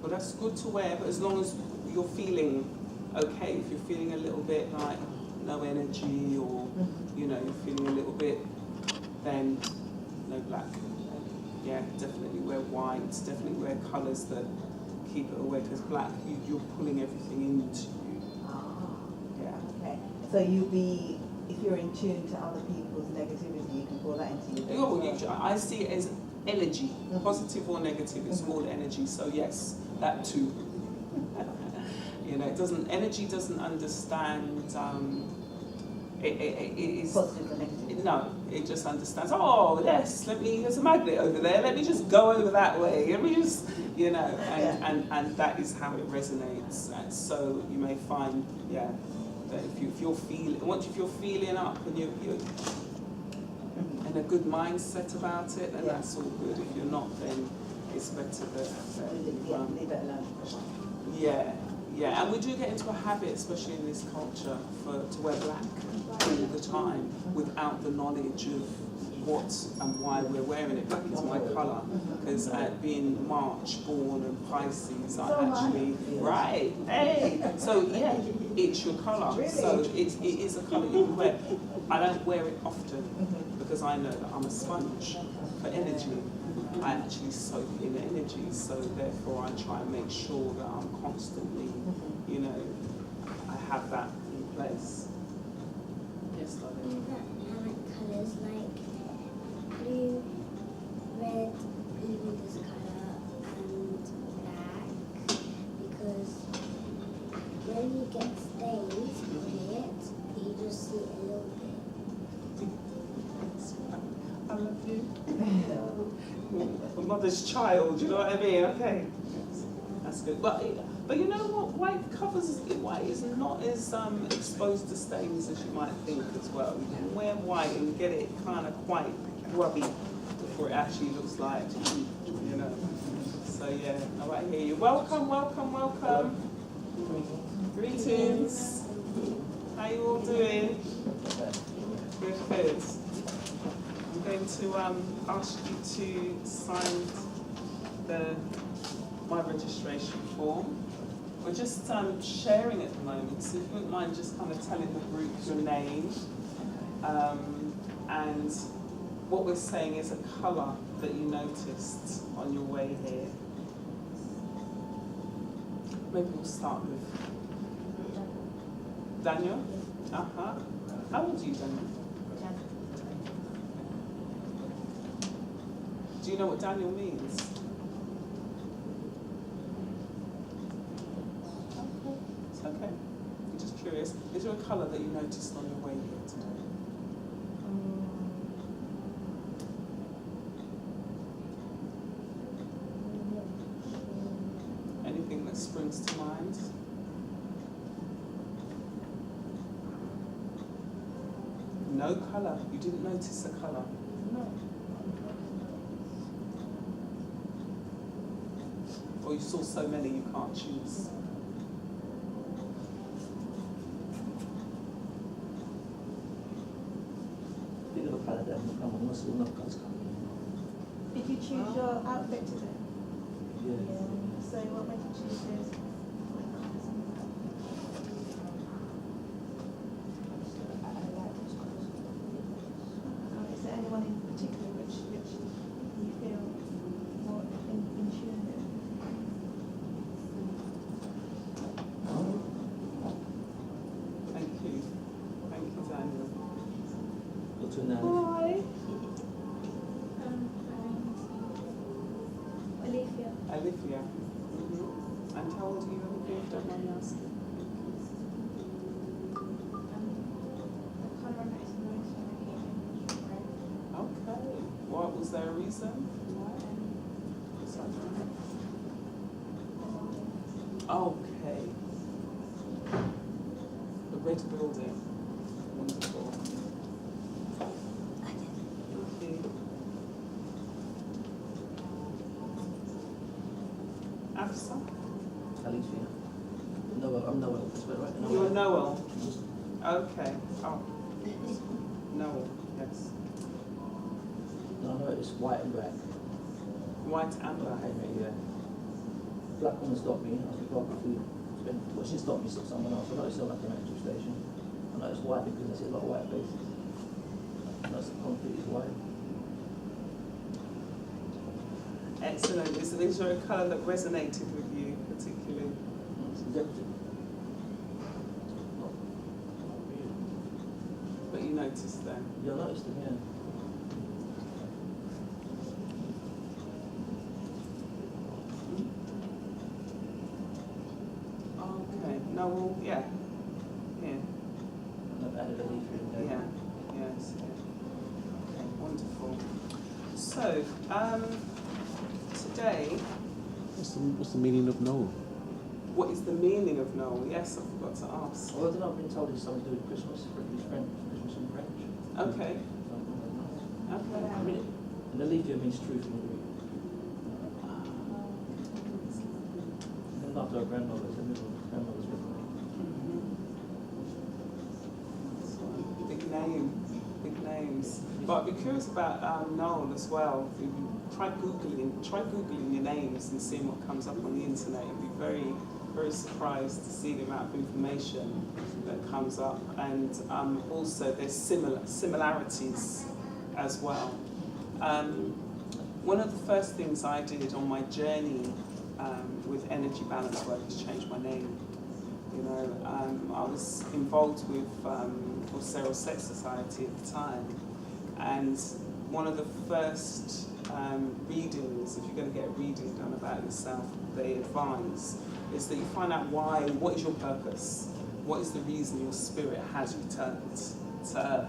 Well, that's good to wear, but as long as you're feeling okay, if you're feeling a little bit like no energy, or you know, you're feeling a little bit, then no black. Yeah, definitely wear whites, definitely wear colours that keep it away, because black, you're pulling everything into you. Yeah. Okay. So if you're in tune to other people's negativity, you can pull that into you. I see it as energy, positive or negative, it's all energy. So yes, that too. You know, energy doesn't understand, it is positive or negative. No, it just understands, oh yes, there's a magnet over there, let me just go over that way, let me just, you know, and that is how it resonates. And so you may find, yeah, that if you're feeling up and you're in a good mindset about it, then that's all good. If you're not, then it's better that leave it alone. Yeah, and we do get into a habit, especially in this culture, to wear black all the time without the knowledge of what and why we're wearing it. Black is my colour, because being March born and Pisces, I actually, right, hey, so yeah, it's your colour, so it is a colour you can wear. I don't wear it often, because I know that I'm a sponge for energy. I actually soak in energy, so therefore I try and make sure that I'm constantly, you know, I have that in place. Yes, darling. Like colours like blue, red, even this colour, and black, because when you get stains on it, you just see a little bit. I love you. A mother's child, you know what I mean? Okay, that's good. But you know what? White is not as exposed to stains as you might think as well. You can wear white and get it kind of quite grubby before it actually looks like, you know. So yeah, all right, here you. Welcome. Greetings. How you all doing? Good. I'm going to ask you to sign my registration form. We're just sharing at the moment, so if you wouldn't mind just kind of telling the group your name, and what we're saying is a colour that you noticed on your way here. Maybe we'll start with Daniel. How old are you, Daniel? Do you know what Daniel means? It's okay. I'm just curious. Is there a colour that you noticed on your way here today? Anything that springs to mind? No colour. You didn't notice a colour? No. Or you saw so many you can't choose? Did you choose your outfit today? Yeah. So what made you choose this? Is there anyone in particular which you feel more in tune with? Thank you, Daniel. What's your name? Hi. Olivia. And how old are you, Olivia, if you don't mind me asking? Okay. What was there a reason? Okay. The red building. Wonderful. Thank you. Afsa? Alicia. Noel, I'm Noel. That's right. Noel. You're Noel. Okay. Oh. Noel, yes. No, it's white and black. White and black. Okay, mate, yeah. black woman stopped me, asked me for food. Well, she stopped me, stopped someone else. I noticed her like in a petrol station. I noticed white because I see a lot of white faces. I noticed the concrete is white. Excellent. Is there a colour that resonated with you particularly? It's decorative. Not really. But you noticed them? Yeah, I noticed them, yeah. Okay. No, well, yeah. Yeah. I've added a leaf in there. Yeah. Yes. Yeah. Okay. Wonderful. So, today, What's the meaning of no? what is the meaning of no? Yes, I forgot to ask. Well, then I've been told it's something to do with Christmas, Christmas in French. Okay. Okay. I mean, and the leaf here means truth in Greek. And after our grandmother's, grandmother's middle name. Big name, big names. But I'd be curious about Noel as well. If you try googling your names and seeing what comes up on the internet. You'd be very, very surprised to see the amount of information that comes up. And also there's similarities as well. One of the first things I did on my journey with energy balance work is change my name. You know, I was involved with Sarah Sex Society at the time, and one of the first readings, if you're going to get a reading done about yourself, they advise, is that you find out what is your purpose, what is the reason your spirit has returned to Earth.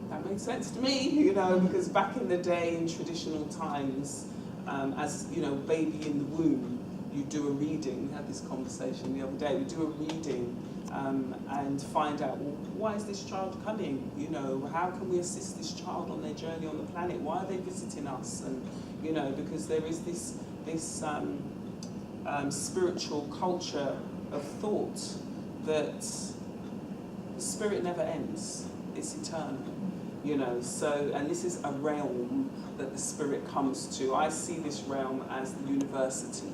That makes sense to me, you know, because back in the day, in traditional times, as you know, baby in the womb, you do a reading. We had this conversation the other day. We do a reading and find out, well, why is this child coming? You know, how can we assist this child on their journey on the planet? Why are they visiting us? And you know, because there is this spiritual culture of thought that spirit never ends. It's eternal. You know, so, and this is a realm that the spirit comes to. I see this realm as the university.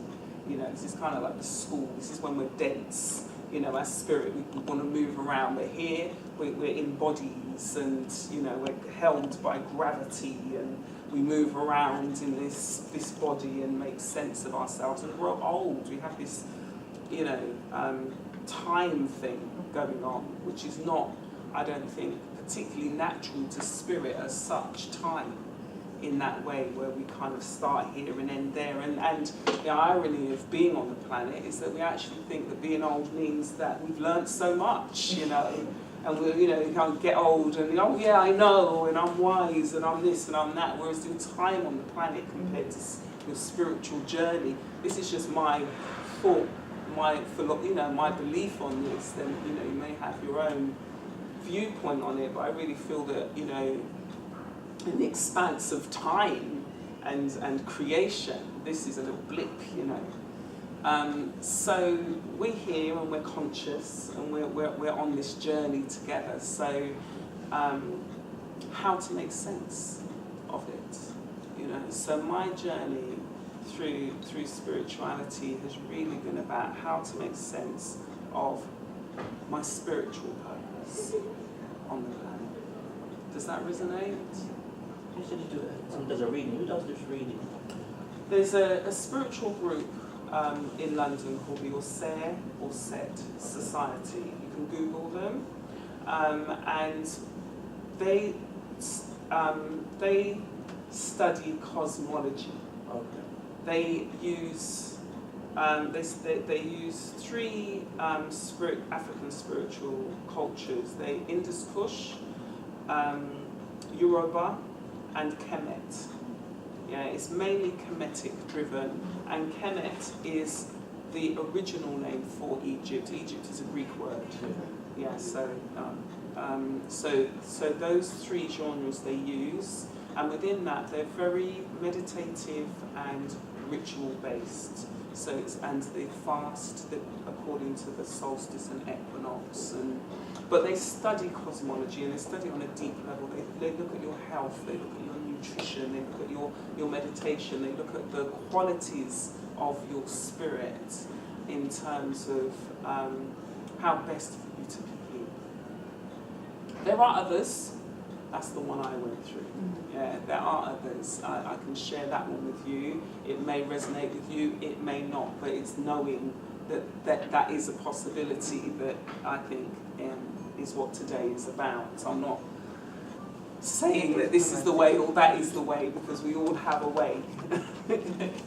You know, this is kind of like the school. This is when we're dense. You know, as spirit, we want to move around. But here, we're in bodies, and you know, we're held by gravity, and we move around in this body and make sense of ourselves. And we're old. We have this, you know, time thing going on, which is not, I don't think, particularly natural to spirit as such, time in that way, where we kind of start here and end there. And the irony of being on the planet is that we actually think that being old means that we've learned so much, you know, and we, you know, you can't get old and, oh yeah, I know, and I'm wise, and I'm this and I'm that, whereas the time on the planet compared to your spiritual journey, this is just my thought, you know, my belief on this. Then, you know, you may have your own viewpoint on it, but I really feel that, you know, in the expanse of time and creation, this is a little blip, you know. So we're here and we're conscious and we're on this journey together. So how to make sense of it, you know. So my journey through spirituality has really been about how to make sense of my spiritual purpose on the planet. Does that resonate? You said you do it. Someone does a reading. Who does this reading? There's a spiritual group in London called the Set Society. You can Google them, and they study cosmology. Okay. They use they use three African spiritual cultures. Indus Kush, Yoruba, and Kemet. Yeah, it's mainly Kemetic driven, and Kemet is the original name for Egypt. Egypt is a Greek word. Yeah, so those three genres they use, and within that they're very meditative and ritual based. So and they fast according to the solstice and equinox, but they study cosmology and they study on a deep level. They look at your health, they look at your nutrition, they look at your meditation, they look at the qualities of your spirit in terms of how best for you to be. There are others. That's the one I went through. Yeah, there are others. I can share that one with you. It may resonate with you, it may not, but it's knowing that is a possibility that I think is what today is about. So I'm not saying that this is the way or that is the way, because we all have a way.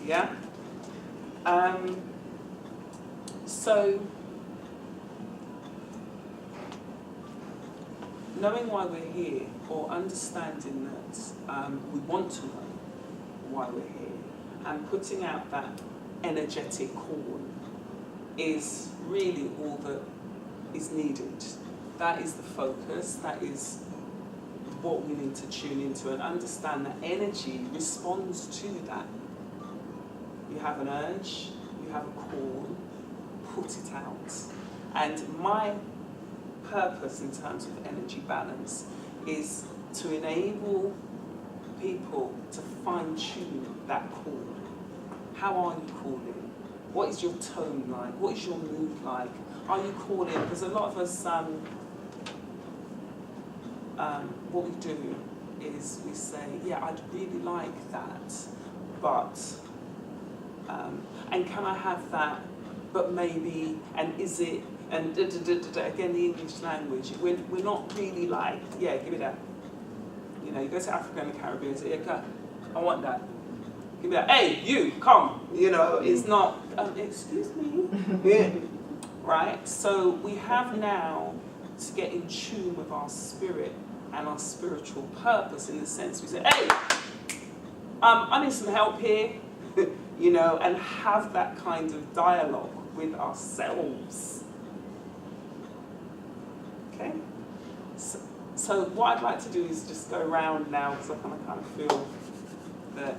Yeah? So, knowing why we're here, or understanding that we want to know why we're here, and putting out that energetic call is really all that is needed. That is the focus, that is what we need to tune into and understand that energy responds to that. You have an urge, you have a call, put it out. And my purpose in terms of energy balance is to enable people to fine-tune that call. How are you calling? What is your tone like? What is your mood like? Are you calling? Because a lot of us, what we do is we say, yeah, I'd really like that, but, and can I have that, but maybe, and is it, and again, the English language, we're not really like, yeah, give me that. You know, you go to Africa and the Caribbean and say, yeah, I want that. Give me that. Hey, you, come. You know, it's not, excuse me. Yeah. Right? So we have now to get in tune with our spirit and our spiritual purpose, in the sense we say, hey, I need some help here, you know, and have that kind of dialogue with ourselves. Okay? So what I'd like to do is just go around now, because I kind of feel that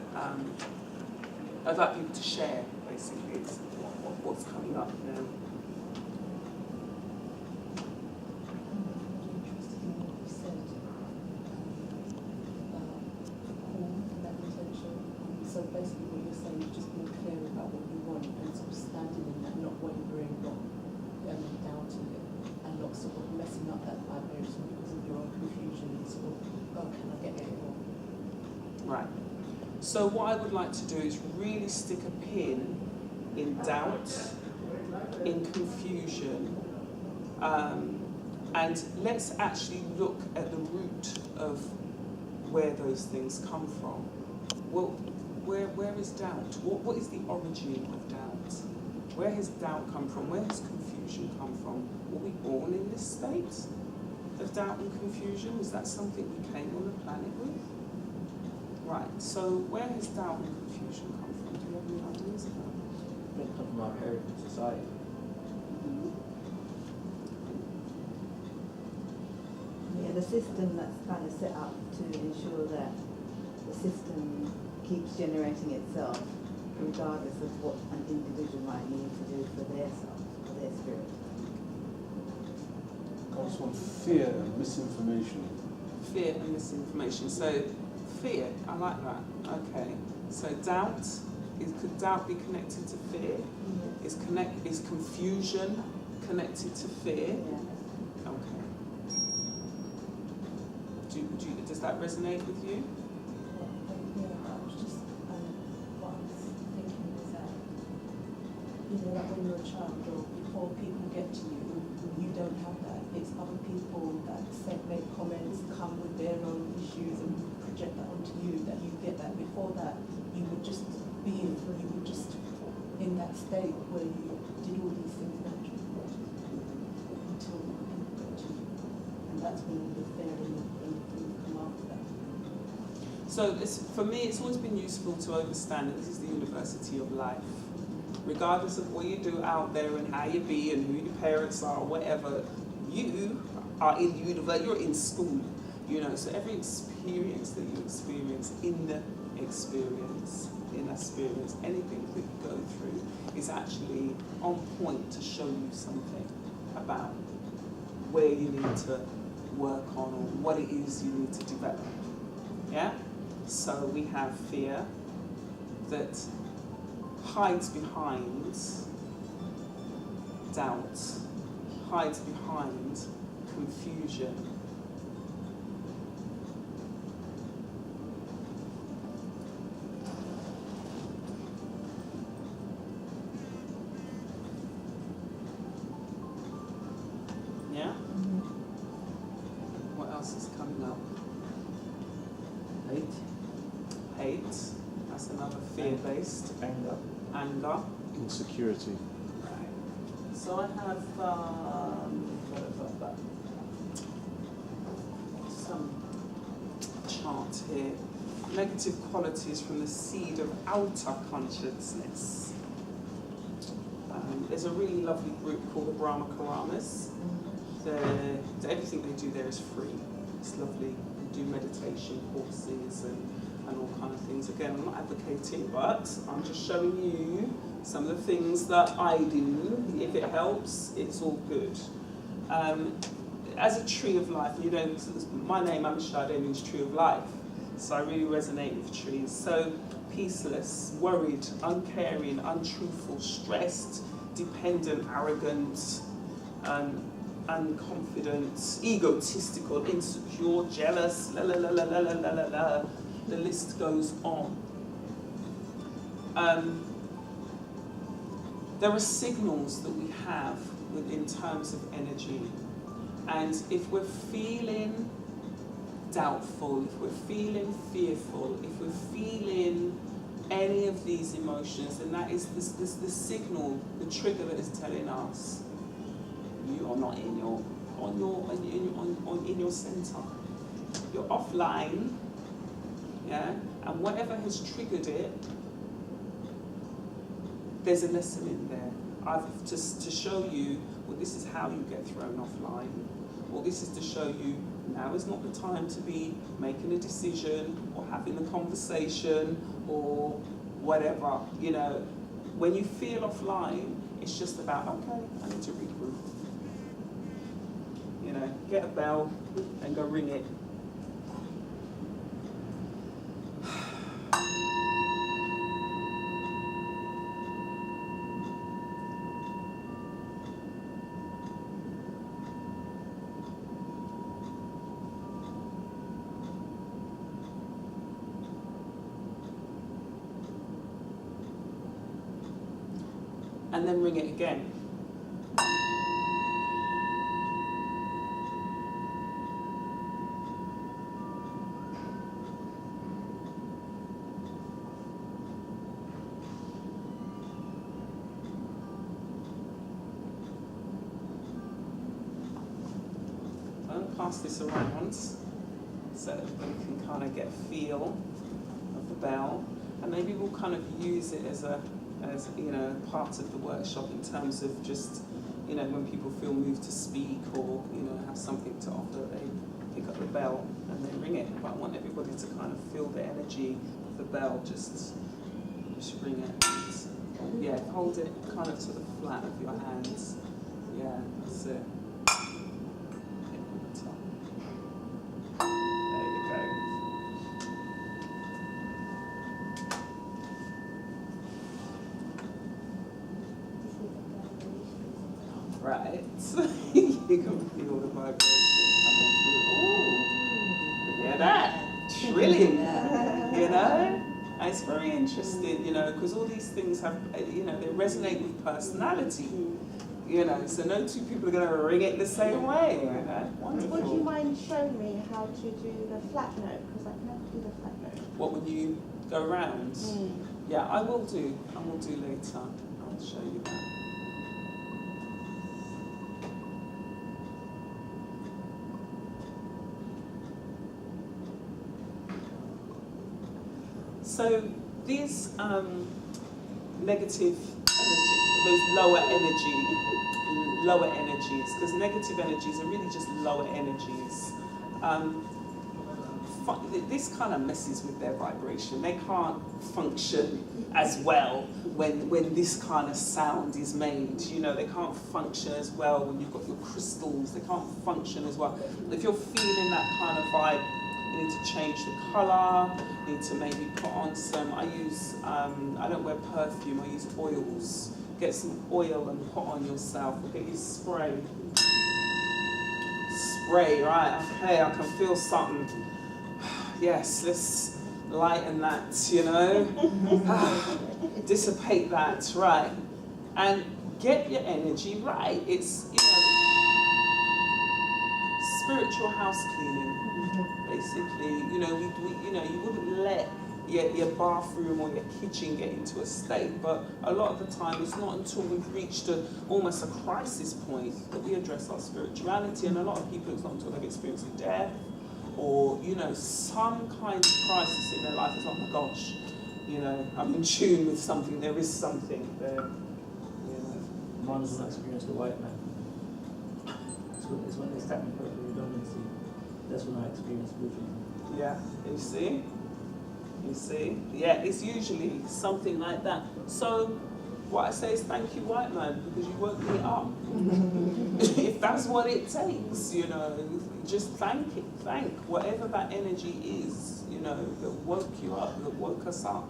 I'd like people to share, basically, what's coming up now. So basically what you're saying is just being clear about what you want and sort of standing in that, not wavering, not doubting it, and not sort of messing up that vibration because of your own confusion and sort of, oh, can I get it or... Right. So what I would like to do is really stick a pin in doubt, in confusion, and let's actually look at the root of where those things come from. Well, where is doubt? What is the origin of doubt? Where has doubt come from? Where has confusion come from? Were we born in this state of doubt and confusion? Is that something we came on the planet with? Right, so where has doubt and confusion come from? Do you have any ideas about it? It comes from our heritage society. Yeah, the system that's kind of set up to ensure that the system keeps generating itself regardless of what an individual might need to do for their self, for their spirit. Comes from fear and misinformation. Fear and misinformation. So fear, I like that. Okay. So doubt, could doubt be connected to fear? Yeah. Is confusion connected to fear? Yeah. Okay. Does that resonate with you? You know, like when you're a child or before people get to you, you don't have that. It's other people that make comments, come with their own issues and project that onto you, that you get that. Before that, you would just be in that state where you did all these things naturally until people got to you. And that's when the fear and the come after that. So for me, it's always been useful to understand that this is the university of life. Regardless of what you do out there and how you be and who your parents are, whatever, you are in university, you're in school, you know, so every experience that you experience, anything that you go through is actually on point to show you something about where you need to work on or what it is you need to develop, yeah? So we have fear that hides behind doubt, hides behind confusion. Yeah? What else is coming up? Hate, Hate, that's another fear-based. anger, Anger. Insecurity. Right. So I have some chart here. Negative qualities from the seed of outer consciousness. There's a really lovely group called the Brahma Karamas. Everything they do there is free. It's lovely. They do meditation courses and all kind of things. Again, I'm not advocating, but I'm just showing you some of the things that I do. If it helps, it's all good. As a tree of life, you know, my name, Amishade, means tree of life. So I really resonate with trees. So peaceless, worried, uncaring, untruthful, stressed, dependent, arrogant, unconfident, egotistical, insecure, jealous, la la la la la la la la la. The list goes on. There are signals that we have in terms of energy. And if we're feeling doubtful, if we're feeling fearful, if we're feeling any of these emotions, then that is the signal, the trigger that is telling us you are not in your center. You're offline, yeah. And whatever has triggered it, there's a lesson in there. I've just to show you, well, this is how you get thrown offline. Well, this is to show you now is not the time to be making a decision or having a conversation or whatever. You know, when you feel offline, it's just about, okay, I need to regroup. You know, get a bell and go ring it. And then ring it again. I'll pass this around so everybody can kind of get a feel of the bell, and maybe we'll kind of use it as you know, part of the workshop in terms of just, you know, when people feel moved to speak or, you know, have something to offer, they pick up the bell and they ring it. But I want everybody to kind of feel the energy of the bell, just ring it. Yeah, hold it kind of to the flat of your hands. Yeah, that's it. Right, you can feel the vibration coming through. Ooh, hear that? Trilling, you know? And it's very interesting, you know, because all these things have, you know, they resonate with personality, you know, so no two people are going to ring it the same way. Wonderful. Would you mind showing me how to do the flat note? Because I can never do the flat note. What, when you go round? Yeah, I will do later. I'll show you that. So these negative energy, those lower energies, because negative energies are really just lower energies. This kind of messes with their vibration. They can't function as well when this kind of sound is made. You know, they can't function as well when you've got your crystals. They can't function as well. If you're feeling that kind of vibe, You need to change the colour. You need to maybe put on some, I use, I don't wear perfume, I use oils. Get some oil and put on yourself, or get your spray. Spray, right, okay, I can feel something. Yes, let's lighten that, you know. Dissipate that, right. And get your energy right. It's, you know, spiritual house cleaning, basically. You know, you wouldn't let your bathroom or your kitchen get into a state, but a lot of the time it's not until we've reached almost a crisis point that we address our spirituality. And a lot of people, it's not until they've experienced a death or, you know, some kind of crisis in their life. It's like, oh my gosh, you know, I'm in tune with something, there is something there, you know. Mine was an experience the white man. It's when they stabbed me for redundancy. That's when I experienced vision. Yeah, you see? You see? Yeah, it's usually something like that. So what I say is thank you, white man, because you woke me up. If that's what it takes, you know, just thank it. Thank whatever that energy is, you know, that woke you up, that woke us up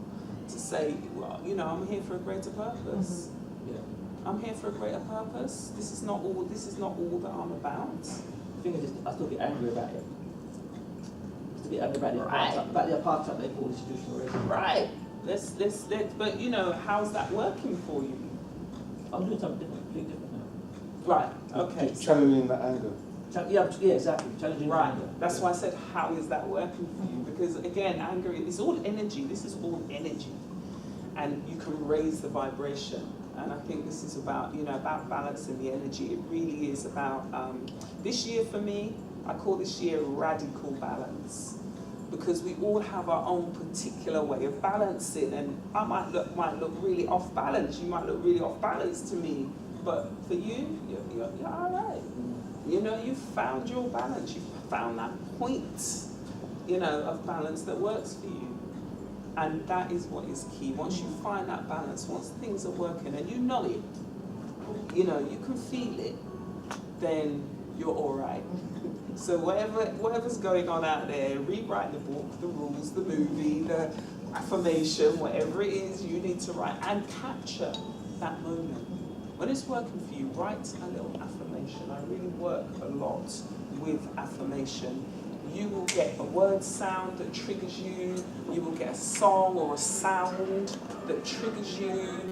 to say, well, you know, I'm here for a greater purpose. Yeah. I'm here for a greater purpose. This is not all that I'm about. The thing is, I still get angry about it. About the apartheid they call institutional racism. Right. Let's. But you know, how's that working for you? I'm doing something completely different now. Right. Okay. Channeling that anger. Yeah, exactly. Challenging Right. anger. That's why I said, how is that working for you? Because again, anger is all energy. This is all energy, and you can raise the vibration. And I think this is about, you know, about balancing the energy. It really is about this year for me. I call this year radical balance, because we all have our own particular way of balancing, and I might look really off balance. You might look really off balance to me, but for you, you're all right. You know, you've found your balance. You've found that point, you know, of balance that works for you, and that is what is key. Once you find that balance, once things are working, and you know it, you know, you can feel it, then you're all right. So whatever's going on out there, rewrite the book, the rules, the movie, the affirmation, whatever it is you need to write, and capture that moment. When it's working for you, write a little affirmation. I really work a lot with affirmation. You will get a word sound that triggers you. You will get a song or a sound that triggers you.